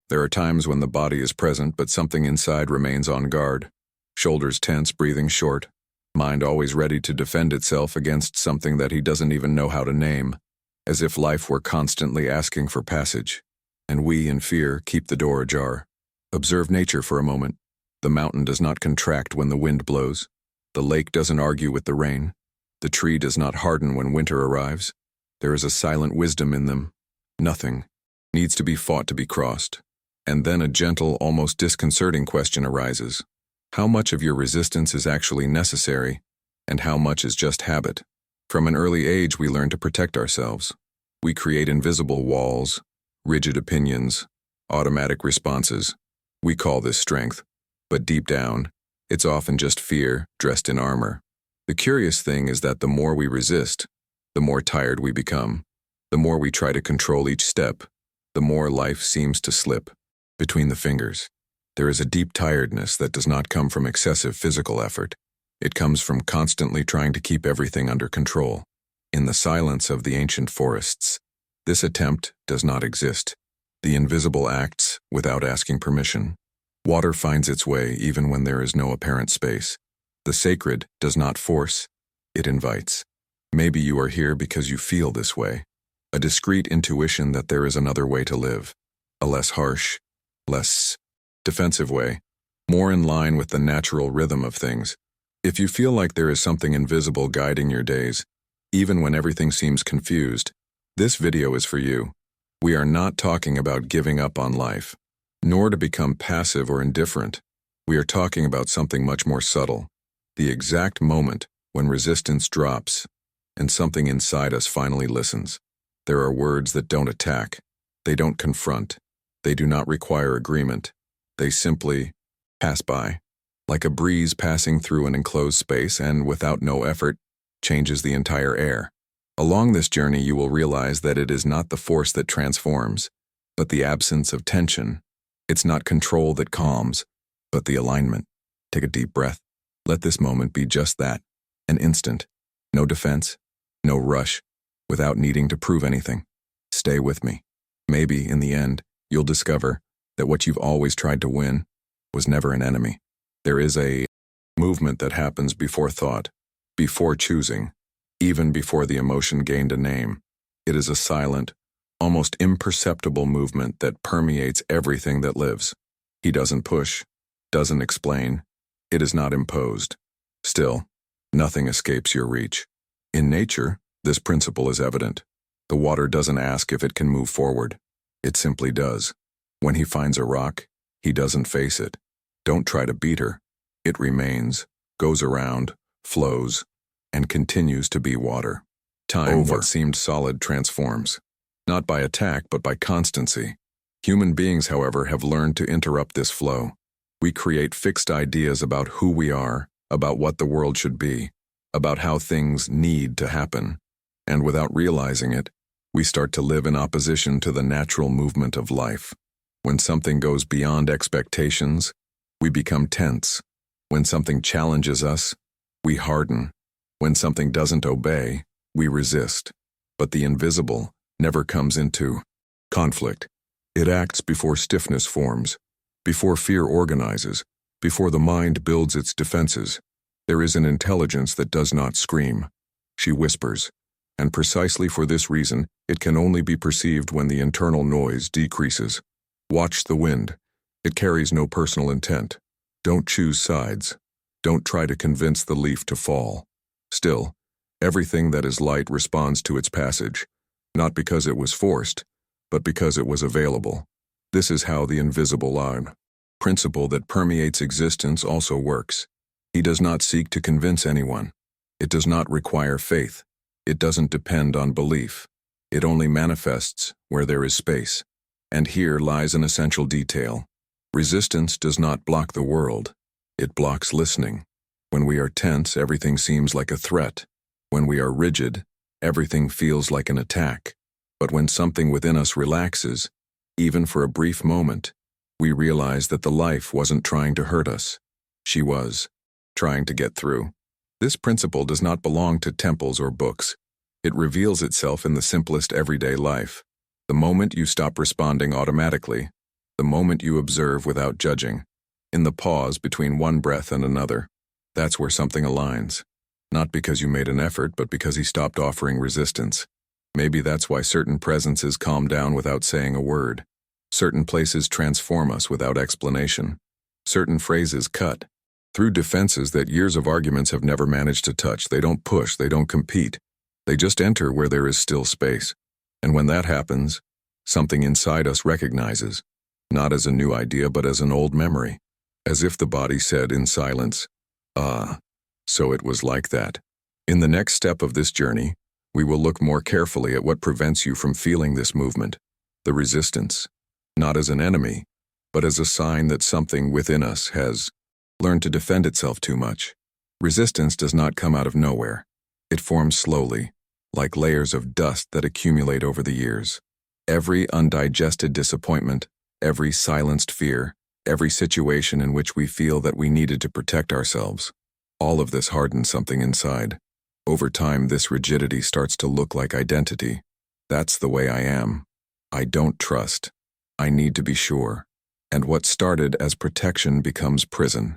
There are times when the body is present but something inside remains on guard. Shoulders tense, breathing short, mind always ready to defend itself against something that he doesn't even know how to name, as if life were constantly asking for passage. And we, in fear, keep the door ajar. Observe nature for a moment. The mountain does not contract when the wind blows. The lake doesn't argue with the rain. The tree does not harden when winter arrives. There is a silent wisdom in them. Nothing needs to be fought to be crossed. And then a gentle, almost disconcerting question arises. How much of your resistance is actually necessary, and how much is just habit? From an early age, we learn to protect ourselves. We create invisible walls, rigid opinions, automatic responses. We call this strength, but deep down, it's often just fear dressed in armor. The curious thing is that the more we resist, the more tired we become. The more we try to control each step, the more life seems to slip between the fingers. There is a deep tiredness that does not come from excessive physical effort. It comes from constantly trying to keep everything under control. In the silence of the ancient forests, this attempt does not exist. The invisible acts without asking permission. Water finds its way even when there is no apparent space. The sacred does not force, it invites. Maybe you are here because you feel this way. A discreet intuition that there is another way to live. A less harsh, less defensive way, more in line with the natural rhythm of things. If you feel like there is something invisible guiding your days, even when everything seems confused, this video is for you. We are not talking about giving up on life, nor to become passive or indifferent. We are talking about something much more subtle, the exact moment when resistance drops and something inside us finally listens. There are words that don't attack, they don't confront, they do not require agreement. They simply pass by, like a breeze passing through an enclosed space and, without no effort, changes the entire air. Along this journey, you will realize that it is not the force that transforms, but the absence of tension. It's not control that calms, but the alignment. Take a deep breath. Let this moment be just that, an instant. No defense, no rush, without needing to prove anything. Stay with me. Maybe, in the end, you'll discover that what you've always tried to win was never an enemy. There is a movement that happens before thought, before choosing, even before the emotion gained a name. It is a silent, almost imperceptible movement that permeates everything that lives. He doesn't push, doesn't explain. It is not imposed. Still, nothing escapes your reach. In nature, this principle is evident. The water doesn't ask if it can move forward. It simply does. When he finds a rock, he doesn't face it. Don't try to beat her. It remains, goes around, flows, and continues to be water. Time, what seemed solid, transforms. Not by attack, but by constancy. Human beings, however, have learned to interrupt this flow. We create fixed ideas about who we are, about what the world should be, about how things need to happen. And without realizing it, we start to live in opposition to the natural movement of life. When something goes beyond expectations, we become tense. When something challenges us, we harden. When something doesn't obey, we resist. But the invisible never comes into conflict. It acts before stiffness forms, before fear organizes, before the mind builds its defenses. There is an intelligence that does not scream. She whispers. And precisely for this reason, it can only be perceived when the internal noise decreases. Watch the wind. It carries no personal intent. Don't choose sides. Don't try to convince the leaf to fall. Still, everything that is light responds to its passage, not because it was forced, but because it was available. This is how the invisible principle that permeates existence also works. He does not seek to convince anyone. It does not require faith. It doesn't depend on belief. It only manifests where there is space. And here lies an essential detail. Resistance does not block the world. It blocks listening. When we are tense, everything seems like a threat. When we are rigid, everything feels like an attack. But when something within us relaxes, even for a brief moment, we realize that the life wasn't trying to hurt us. She was trying to get through. This principle does not belong to temples or books. It reveals itself in the simplest everyday life. The moment you stop responding automatically, The moment you observe without judging. In the pause between one breath and another. That's where something aligns. Not because you made an effort, but because he stopped offering resistance. Maybe that's why certain presences calm down without saying a word. Certain places transform us without explanation. Certain phrases cut through defenses that years of arguments have never managed to touch. They don't push, they don't compete. They just enter where there is still space. And when that happens, something inside us recognizes, not as a new idea but as an old memory. As if the body said in silence, "Ah, so it was like that." In the next step of this journey, we will look more carefully at what prevents you from feeling this movement, the resistance, not as an enemy, but as a sign that something within us has learned to defend itself too much. Resistance does not come out of nowhere. It forms slowly, like layers of dust that accumulate over the years. Every undigested disappointment, every silenced fear, every situation in which we feel that we needed to protect ourselves, all of this hardens something inside. Over time, this rigidity starts to look like identity. That's the way I am. I don't trust. I need to be sure. And what started as protection becomes prison.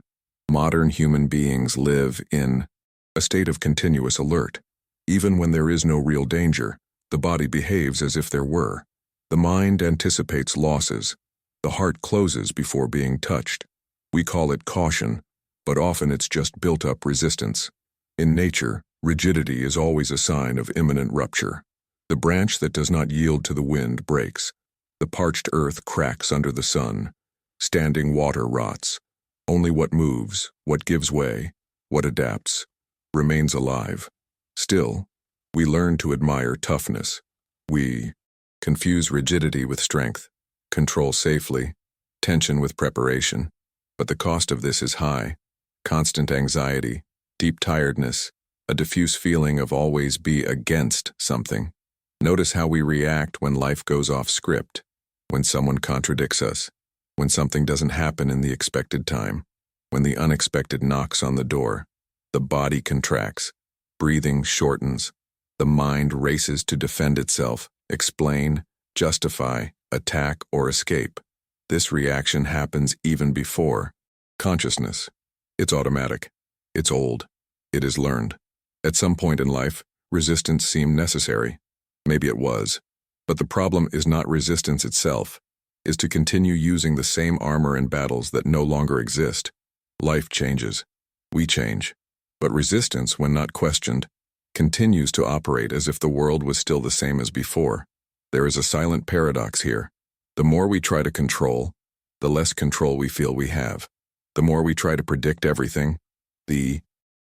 Modern human beings live in a state of continuous alert. Even when there is no real danger, the body behaves as if there were. The mind anticipates losses. The heart closes before being touched. We call it caution, but often it's just built-up resistance. In nature, rigidity is always a sign of imminent rupture. The branch that does not yield to the wind breaks. The parched earth cracks under the sun. Standing water rots. Only what moves, what gives way, what adapts, remains alive. Still, we learn to admire toughness. We confuse rigidity with strength, control safely, tension with preparation. But the cost of this is high. Constant anxiety, deep tiredness, a diffuse feeling of always be against something. Notice how we react when life goes off script, when someone contradicts us, when something doesn't happen in the expected time, when the unexpected knocks on the door. The body contracts, breathing shortens, the mind races to defend itself, explain, justify, attack, or escape. This reaction happens even before consciousness. It's automatic. It's old. It is learned. At some point in life, resistance seemed necessary. Maybe it was. But the problem is not resistance itself, is to continue using the same armor in battles that no longer exist. Life changes. We change. But resistance, when not questioned, continues to operate as if the world was still the same as before. There is a silent paradox here. The more we try to control, the less control we feel we have. The more we try to predict everything, the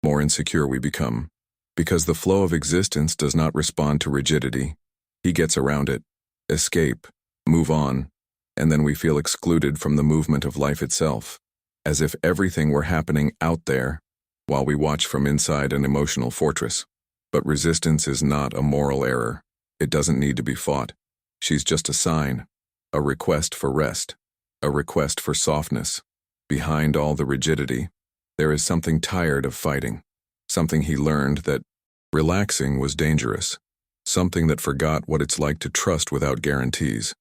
more insecure we become. Because the flow of existence does not respond to rigidity. He gets around it, escape, move on, and then we feel excluded from the movement of life itself, as if everything were happening out there while we watch from inside an emotional fortress. But resistance is not a moral error. It doesn't need to be fought. She's just a sign, a request for rest, a request for softness. Behind all the rigidity, there is something tired of fighting, something he learned that relaxing was dangerous, something that forgot what it's like to trust without guarantees.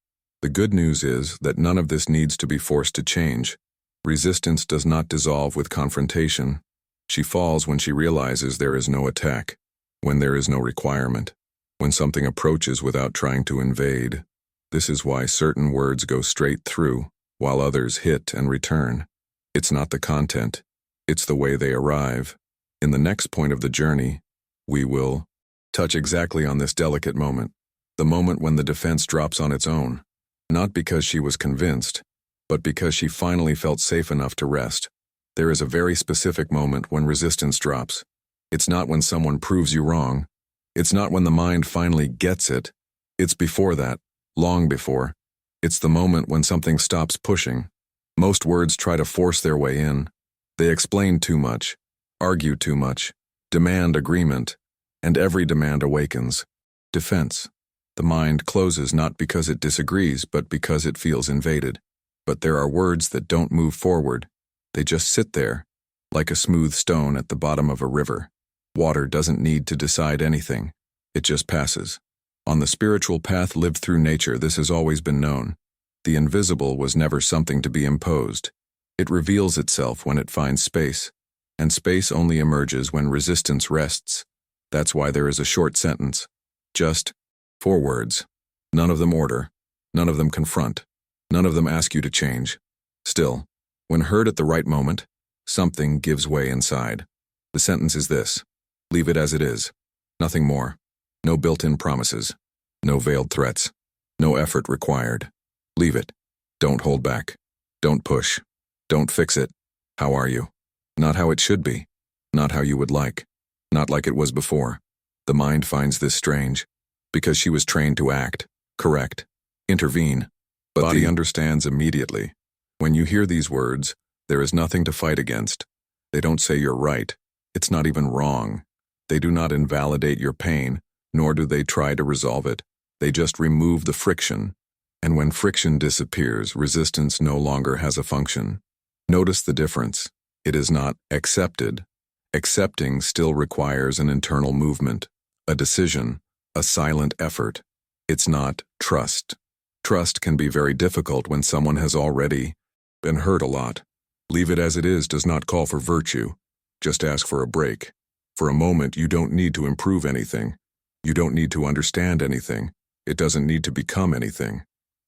The good news is that none of this needs to be forced to change. Resistance does not dissolve with confrontation. She falls when she realizes there is no attack, when there is no requirement, when something approaches without trying to invade. This is why certain words go straight through, while others hit and return. It's not the content, it's the way they arrive. In the next point of the journey, we will touch exactly on this delicate moment, the moment when the defense drops on its own, not because she was convinced, but because she finally felt safe enough to rest. There is a very specific moment when resistance drops. It's not when someone proves you wrong. It's not when the mind finally gets it. It's before that, long before. It's the moment when something stops pushing. Most words try to force their way in. They explain too much, argue too much, demand agreement, and every demand awakens defense. The mind closes not because it disagrees, but because it feels invaded. But there are words that don't move forward. They just sit there, like a smooth stone at the bottom of a river. Water doesn't need to decide anything. It just passes. On the spiritual path lived through nature, this has always been known. The invisible was never something to be imposed. It reveals itself when it finds space, and space only emerges when resistance rests. That's why there is a short sentence. Just 4 words. None of them order. None of them confront. None of them ask you to change. Still, when heard at the right moment, something gives way inside. The sentence is this: leave it as it is. Nothing more. No built-in promises. No veiled threats. No effort required. Leave it. Don't hold back. Don't push. Don't fix it. How are you? Not how it should be. Not how you would like. Not like it was before. The mind finds this strange, because she was trained to act, correct, intervene. But the body understands immediately. When you hear these words, there is nothing to fight against. They don't say you're right. It's not even wrong. They do not invalidate your pain, nor do they try to resolve it. They just remove the friction. And when friction disappears, resistance no longer has a function. Notice the difference. It is not accepted. Accepting still requires an internal movement, a decision, a silent effort. It's not trust. Trust can be very difficult when someone has already been hurt a lot. Leave it as it is does not call for virtue. Just ask for a break. For a moment, you don't need to improve anything. You don't need to understand anything. It doesn't need to become anything.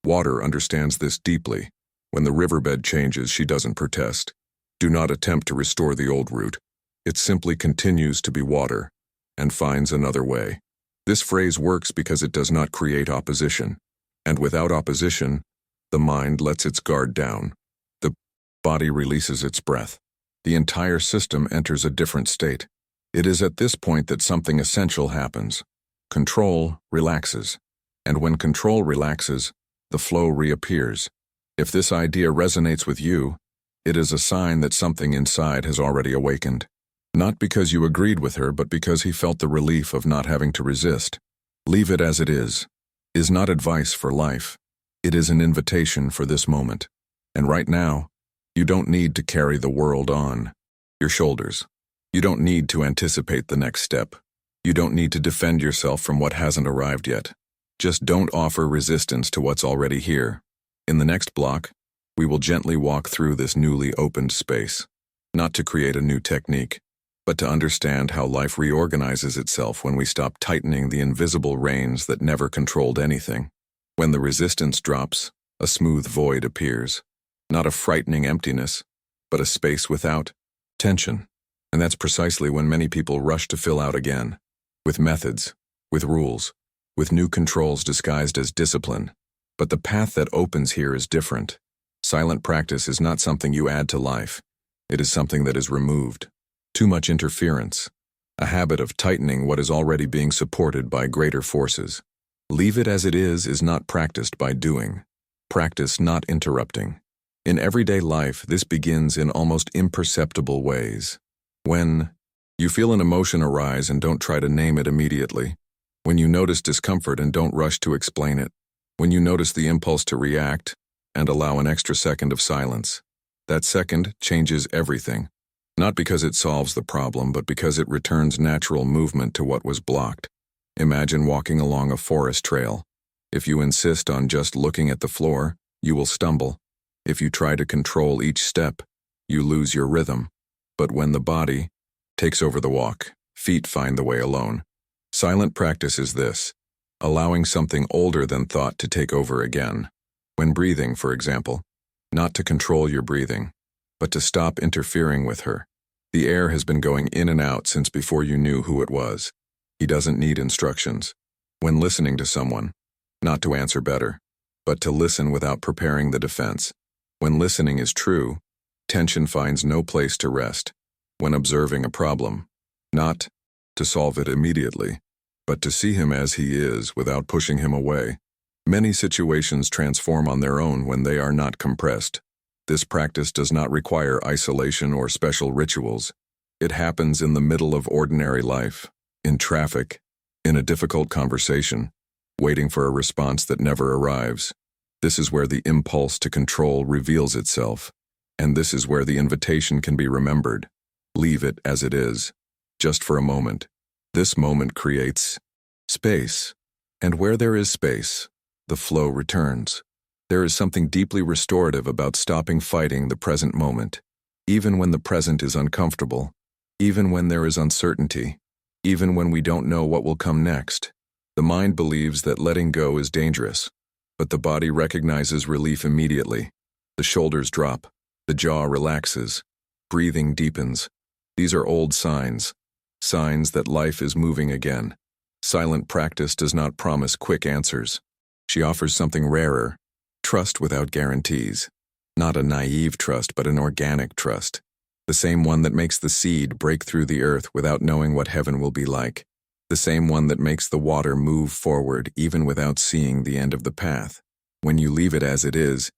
Water understands this deeply. When the riverbed changes, she doesn't protest. Do not attempt to restore the old route. It simply continues to be water and finds another way. This phrase works because it does not create opposition. And without opposition, the mind lets its guard down. The body releases its breath. The entire system enters a different state. It is at this point that something essential happens. Control relaxes. And when control relaxes, the flow reappears. If this idea resonates with you, it is a sign that something inside has already awakened. Not because you agreed with her, but because he felt the relief of not having to resist. Leave it as it is not advice for life. It is an invitation for this moment. And right now, you don't need to carry the world on your shoulders. You don't need to anticipate the next step. You don't need to defend yourself from what hasn't arrived yet. Just don't offer resistance to what's already here. In the next block, we will gently walk through this newly opened space, not to create a new technique, but to understand how life reorganizes itself when we stop tightening the invisible reins that never controlled anything. When the resistance drops, a smooth void appears. Not a frightening emptiness, but a space without tension. And that's precisely when many people rush to fill out again, with methods, with rules, with new controls disguised as discipline. But the path that opens here is different. Silent practice is not something you add to life. It is something that is removed. Too much interference. A habit of tightening what is already being supported by greater forces. Leave it as it is not practiced by doing. Practice not interrupting. In everyday life, this begins in almost imperceptible ways. When you feel an emotion arise and don't try to name it immediately. When you notice discomfort and don't rush to explain it. When you notice the impulse to react and allow an extra second of silence. That second changes everything. Not because it solves the problem, but because it returns natural movement to what was blocked. Imagine walking along a forest trail. If you insist on just looking at the floor, you will stumble. If you try to control each step, you lose your rhythm. But when the body takes over the walk, feet find the way alone. Silent practice is this, allowing something older than thought to take over again. When breathing, for example, not to control your breathing, but to stop interfering with her. The air has been going in and out since before you knew who it was. He doesn't need instructions. When listening to someone, not to answer better, but to listen without preparing the defense. When listening is true, tension finds no place to rest. When observing a problem, not to solve it immediately, but to see him as he is without pushing him away. Many situations transform on their own when they are not compressed. This practice does not require isolation or special rituals. It happens in the middle of ordinary life, in traffic, in a difficult conversation, waiting for a response that never arrives. This is where the impulse to control reveals itself, and this is where the invitation can be remembered. Leave it as it is, just for a moment. This moment creates space, and where there is space, the flow returns. There is something deeply restorative about stopping fighting the present moment, even when the present is uncomfortable, even when there is uncertainty, even when we don't know what will come next. The mind believes that letting go is dangerous, but the body recognizes relief immediately. The shoulders drop, the jaw relaxes, breathing deepens. These are old signs, signs that life is moving again. Silent practice does not promise quick answers. She offers something rarer, trust without guarantees. Not a naive trust, but an organic trust. The same one that makes the seed break through the earth without knowing what heaven will be like. The same one that makes the water move forward even without seeing the end of the path. When you leave it as it is,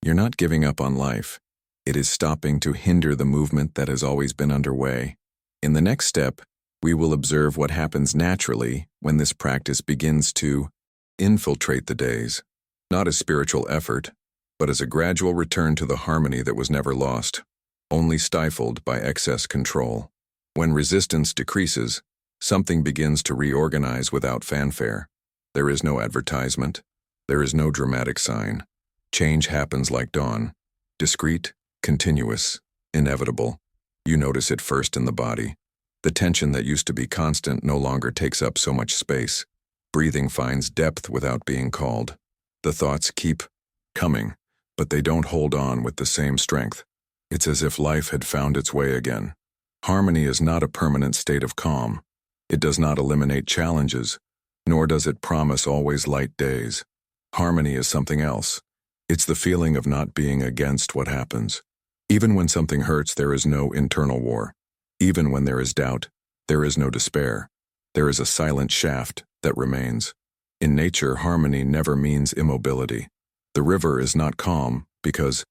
you're not giving up on life. It is stopping to hinder the movement that has always been underway. In the next step, we will observe what happens naturally when this practice begins to infiltrate the days, not as spiritual effort, but as a gradual return to the harmony that was never lost, only stifled by excess control. When resistance decreases, something begins to reorganize without fanfare. There is no advertisement. There is no dramatic sign. Change happens like dawn, discreet, continuous, inevitable. You notice it first in the body. The tension that used to be constant no longer takes up so much space. Breathing finds depth without being called. The thoughts keep coming, but they don't hold on with the same strength. It's as if life had found its way again. Harmony is not a permanent state of calm. It does not eliminate challenges, nor does it promise always light days. Harmony is something else. It's the feeling of not being against what happens. Even when something hurts, there is no internal war. Even when there is doubt, there is no despair. There is a silent shaft that remains. In nature, harmony never means immobility. The river is not calm because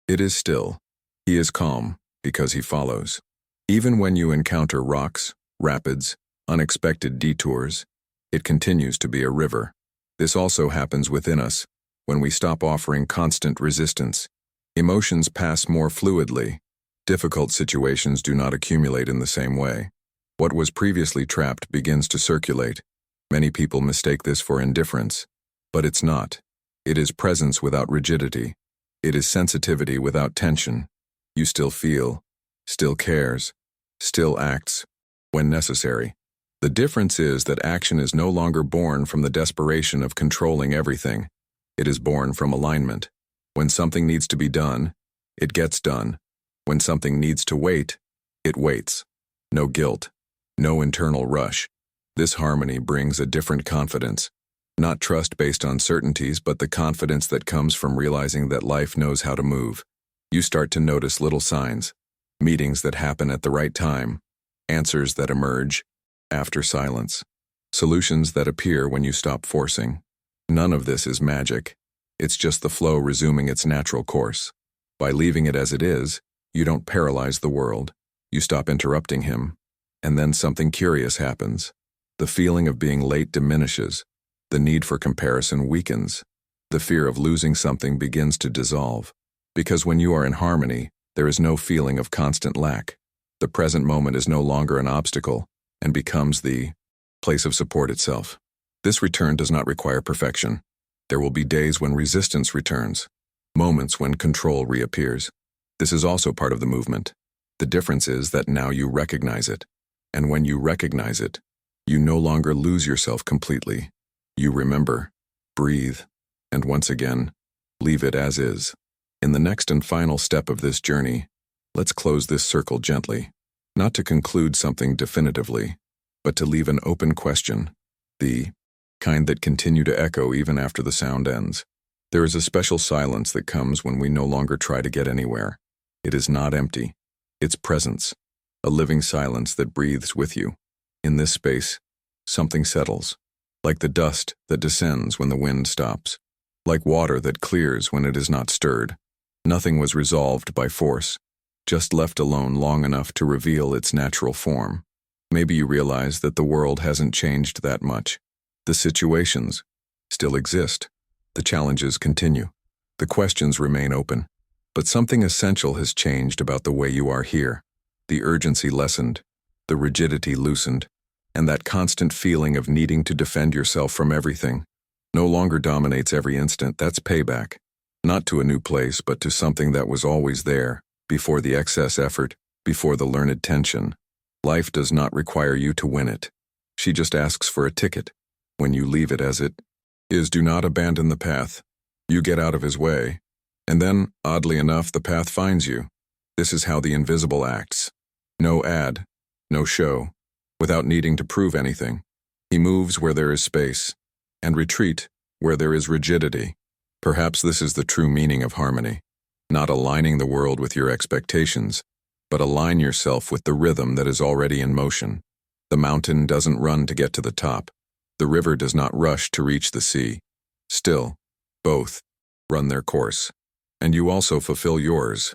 it is still. He is calm because he follows. Even when you encounter rocks, rapids, unexpected detours, it continues to be a river. This also happens within us when we stop offering constant resistance. Emotions pass more fluidly. Difficult situations do not accumulate in the same way. What was previously trapped begins to circulate. Many people mistake this for indifference, but it's not. It is presence without rigidity. It is sensitivity without tension. You still feel, still cares, still acts when necessary. The difference is that action is no longer born from the desperation of controlling everything. It is born from alignment. When something needs to be done, it gets done. When something needs to wait, it waits. No guilt, no internal rush. This harmony brings a different confidence. Not trust based on certainties, but the confidence that comes from realizing that life knows how to move. You start to notice little signs, meetings that happen at the right time, answers that emerge after silence, solutions that appear when you stop forcing. None of this is magic. It's just the flow resuming its natural course. By leaving it as it is, you don't paralyze the world. You stop interrupting him, and then something curious happens. The feeling of being late diminishes. The need for comparison weakens. The fear of losing something begins to dissolve. Because when you are in harmony, there is no feeling of constant lack. The present moment is no longer an obstacle and becomes the place of support itself. This return does not require perfection. There will be days when resistance returns, moments when control reappears. This is also part of the movement. The difference is that now you recognize it. And when you recognize it, you no longer lose yourself completely. You remember, breathe, and once again, leave it as is. In the next and final step of this journey, let's close this circle gently, not to conclude something definitively, but to leave an open question, the kind that continue to echo even after the sound ends. There is a special silence that comes when we no longer try to get anywhere. It is not empty. It's presence, a living silence that breathes with you. In this space, something settles, like the dust that descends when the wind stops, like water that clears when it is not stirred. Nothing was resolved by force, just left alone long enough to reveal its natural form. Maybe you realize that the world hasn't changed that much. The situations still exist. The challenges continue. The questions remain open. But something essential has changed about the way you are here. The urgency lessened, the rigidity loosened, and that constant feeling of needing to defend yourself from everything no longer dominates every instant. That's payback. Not to a new place, but to something that was always there, before the excess effort, before the learned tension. Life does not require you to win it. She just asks for a ticket. When you leave it as it is, do not abandon the path. You get out of his way, and then, oddly enough, the path finds you. This is how the invisible acts. No ad, no show, without needing to prove anything. He moves where there is space, and retreat where there is rigidity. Perhaps this is the true meaning of harmony. Not aligning the world with your expectations, but align yourself with the rhythm that is already in motion. The mountain doesn't run to get to the top. The river does not rush to reach the sea. Still, both run their course. And you also fulfill yours,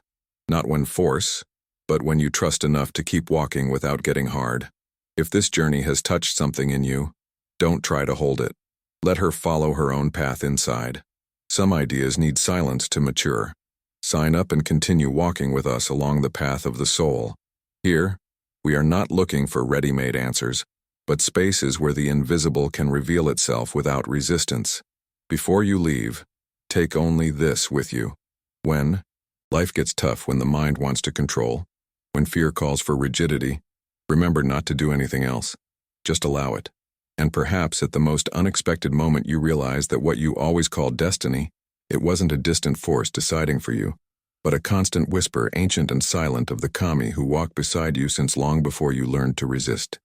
not when force, but when you trust enough to keep walking without getting hard. If this journey has touched something in you, don't try to hold it. Let her follow her own path inside. Some ideas need silence to mature. Sign up and continue walking with us along the path of the soul. Here, we are not looking for ready-made answers, but spaces where the invisible can reveal itself without resistance. Before you leave, take only this with you. When life gets tough, when the mind wants to control, when fear calls for rigidity, remember not to do anything else. Just allow it. And perhaps at the most unexpected moment you realize that what you always called destiny, it wasn't a distant force deciding for you, but a constant whisper, ancient and silent, of the kami who walked beside you since long before you learned to resist.